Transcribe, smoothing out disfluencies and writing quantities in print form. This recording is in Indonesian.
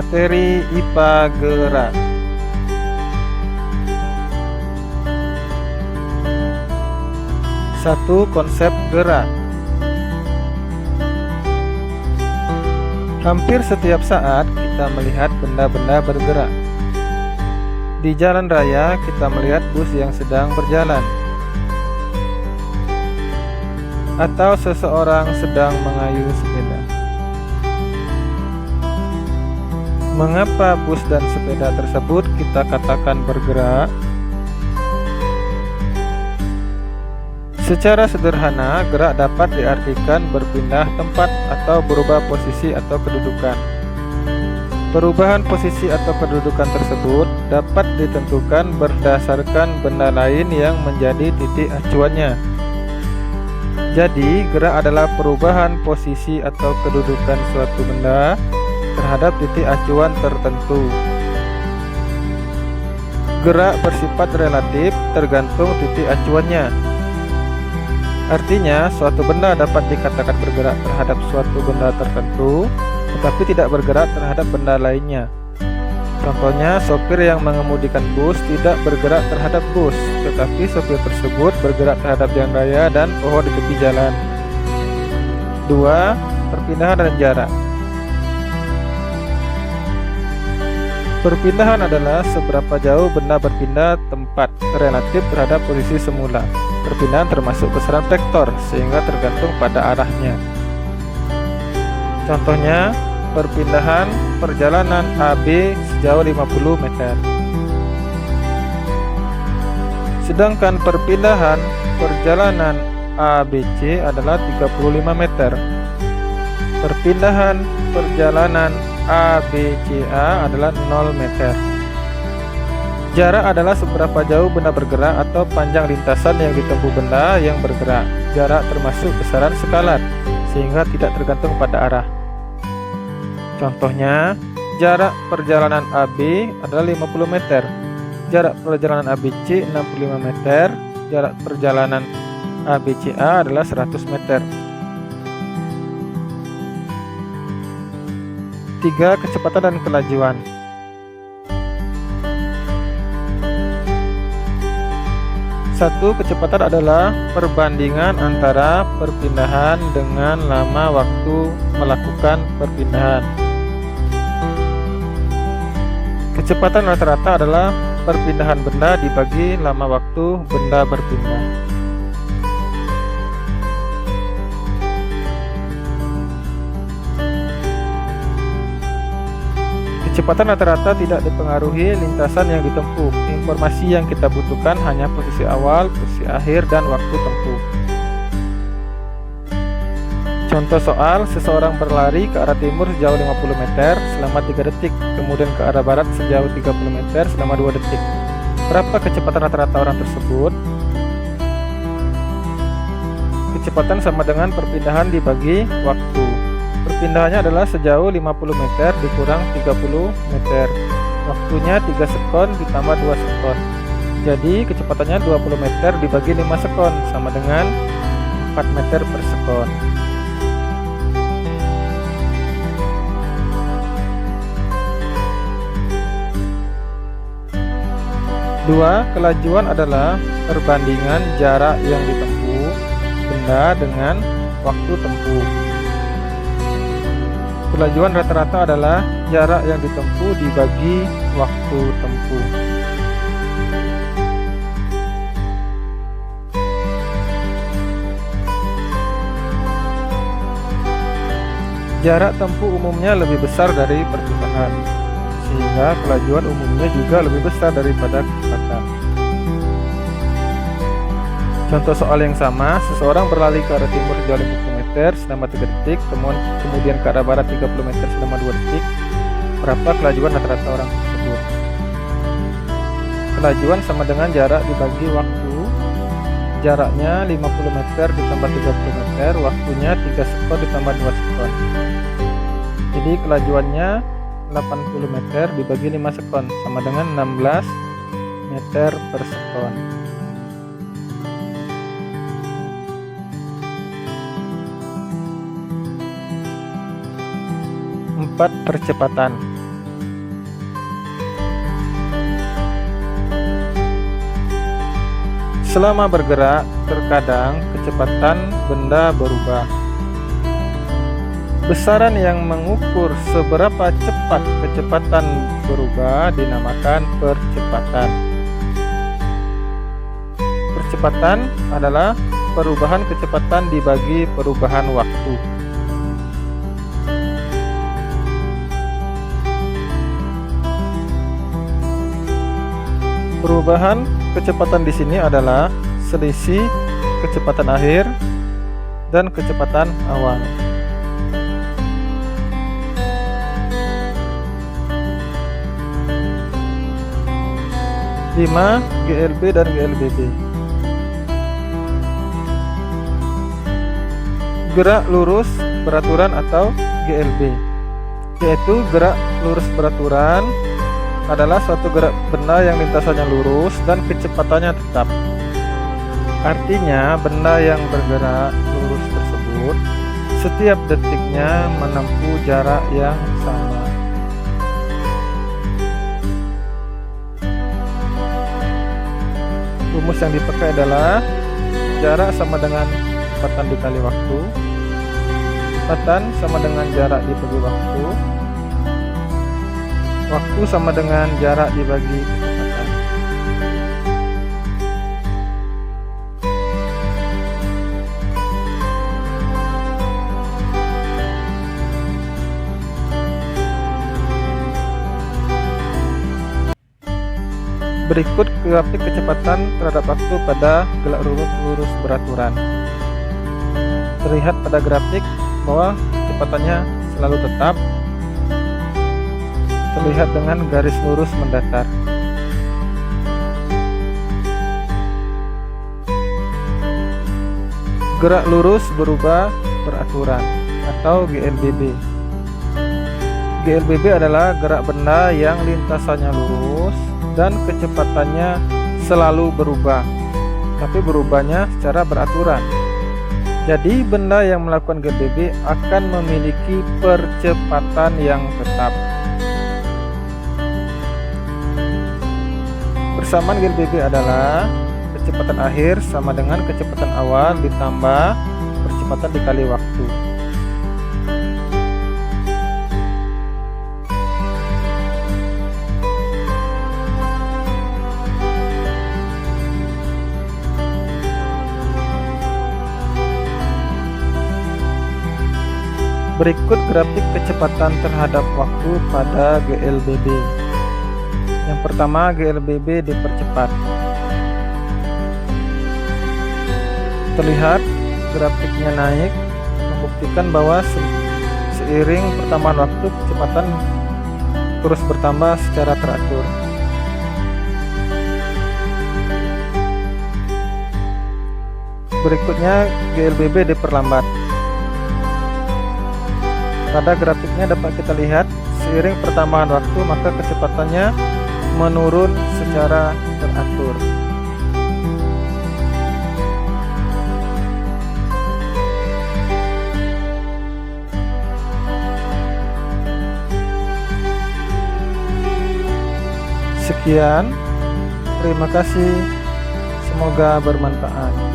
Materi IPA gerak. Satu, konsep gerak. Hampir setiap saat kita melihat benda-benda bergerak. Di jalan raya kita melihat bus yang sedang berjalan, atau seseorang sedang mengayuh sepeda. Mengapa bus dan sepeda tersebut kita katakan bergerak? Secara sederhana, gerak dapat diartikan berpindah tempat atau berubah posisi atau kedudukan. Perubahan posisi atau kedudukan tersebut dapat ditentukan berdasarkan benda lain yang menjadi titik acuannya. Jadi, gerak adalah perubahan posisi atau kedudukan suatu benda terhadap titik acuan tertentu. Gerak bersifat relatif tergantung titik acuannya. Artinya, suatu benda dapat dikatakan bergerak terhadap suatu benda tertentu, tetapi tidak bergerak terhadap benda lainnya. Contohnya, sopir yang mengemudikan bus tidak bergerak terhadap bus, tetapi sopir tersebut bergerak terhadap jalan raya dan pohon di tepi jalan. 2. Perpindahan dan jarak. Perpindahan adalah seberapa jauh benda berpindah tempat relatif terhadap posisi semula. Perpindahan termasuk besaran vektor, sehingga tergantung pada arahnya. Contohnya, perpindahan perjalanan AB sejauh 50 meter. Sedangkan perpindahan perjalanan ABC adalah 35 meter. Perpindahan perjalanan ABCA adalah 0 meter. Jarak adalah seberapa jauh benda bergerak atau panjang lintasan yang ditempuh benda yang bergerak. Jarak termasuk besaran skalar, sehingga tidak tergantung pada arah. Contohnya, jarak perjalanan AB adalah 50 meter. Jarak perjalanan ABC 65 meter. Jarak perjalanan ABCA adalah 100 meter. 3. Kecepatan dan kelajuan. Satu, kecepatan adalah perbandingan antara perpindahan dengan lama waktu melakukan perpindahan. Kecepatan rata-rata adalah perpindahan benda dibagi lama waktu benda berpindah. Kecepatan rata-rata tidak dipengaruhi lintasan yang ditempuh. Informasi yang kita butuhkan hanya posisi awal, posisi akhir, dan waktu tempuh. Contoh soal, seseorang berlari ke arah timur sejauh 50 meter selama 3 detik, kemudian ke arah barat sejauh 30 meter selama 2 detik. Berapa kecepatan rata-rata orang tersebut? Kecepatan sama dengan perpindahan dibagi waktu. Perpindahannya adalah sejauh 50 meter dikurang 30 meter. Waktunya 3 sekon ditambah 2 sekon. Jadi kecepatannya 20 meter dibagi 5 sekon sama dengan 4 meter per sekon. Dua, kelajuan adalah perbandingan jarak yang ditempuh benda dengan waktu tempuh. Kelajuan rata-rata adalah jarak yang ditempuh dibagi waktu tempuh. Jarak tempuh umumnya lebih besar dari perpindahan, sehingga kelajuan umumnya juga lebih besar daripada kecepatan. Contoh soal yang sama, seseorang berlari ke arah timur sejauh 50 meter selama 3 detik, kemudian ke arah barat 30 meter selama 2 detik. Berapa kelajuan rata-rata orang tersebut? Kelajuan sama dengan jarak dibagi waktu. Jaraknya 50 meter ditambah 30 meter, waktunya 3 sekon ditambah 2 sekon. Jadi kelajuannya 80 meter dibagi 5 sekon sama dengan 16 meter per sekon. 4. Percepatan. Selama bergerak, terkadang kecepatan benda berubah. Besaran yang mengukur seberapa cepat kecepatan berubah dinamakan percepatan. Percepatan adalah perubahan kecepatan dibagi perubahan waktu. Perubahan kecepatan di sini adalah selisih kecepatan akhir dan kecepatan awal. Lima GLB dan GLBB. Gerak lurus beraturan atau GLB, yaitu gerak lurus beraturan adalah suatu gerak benda yang lintasannya lurus dan kecepatannya tetap. Artinya benda yang bergerak lurus tersebut setiap detiknya menempuh jarak yang sama. Rumus yang dipakai adalah jarak sama dengan kecepatan dikali waktu, kecepatan sama dengan jarak dibagi waktu, waktu sama dengan jarak dibagi kecepatan. Berikut grafik kecepatan terhadap waktu pada gerak lurus beraturan. Terlihat pada grafik bahwa kecepatannya selalu tetap, terlihat dengan garis lurus mendatar. Gerak lurus berubah beraturan atau GLBB. GLBB adalah gerak benda yang lintasannya lurus dan kecepatannya selalu berubah, tapi berubahnya secara beraturan. Jadi benda yang melakukan GLBB akan memiliki percepatan yang tetap. Persamaan GLBB adalah kecepatan akhir sama dengan kecepatan awal ditambah percepatan dikali waktu. Berikut grafik kecepatan terhadap waktu pada GLBB. Yang pertama, GLBB dipercepat. Terlihat grafiknya naik, membuktikan bahwa seiring pertambahan waktu kecepatan terus bertambah secara teratur. Berikutnya GLBB diperlambat. Pada grafiknya dapat kita lihat seiring pertambahan waktu maka kecepatannya menurun secara teratur. Sekian, terima kasih, semoga bermanfaat.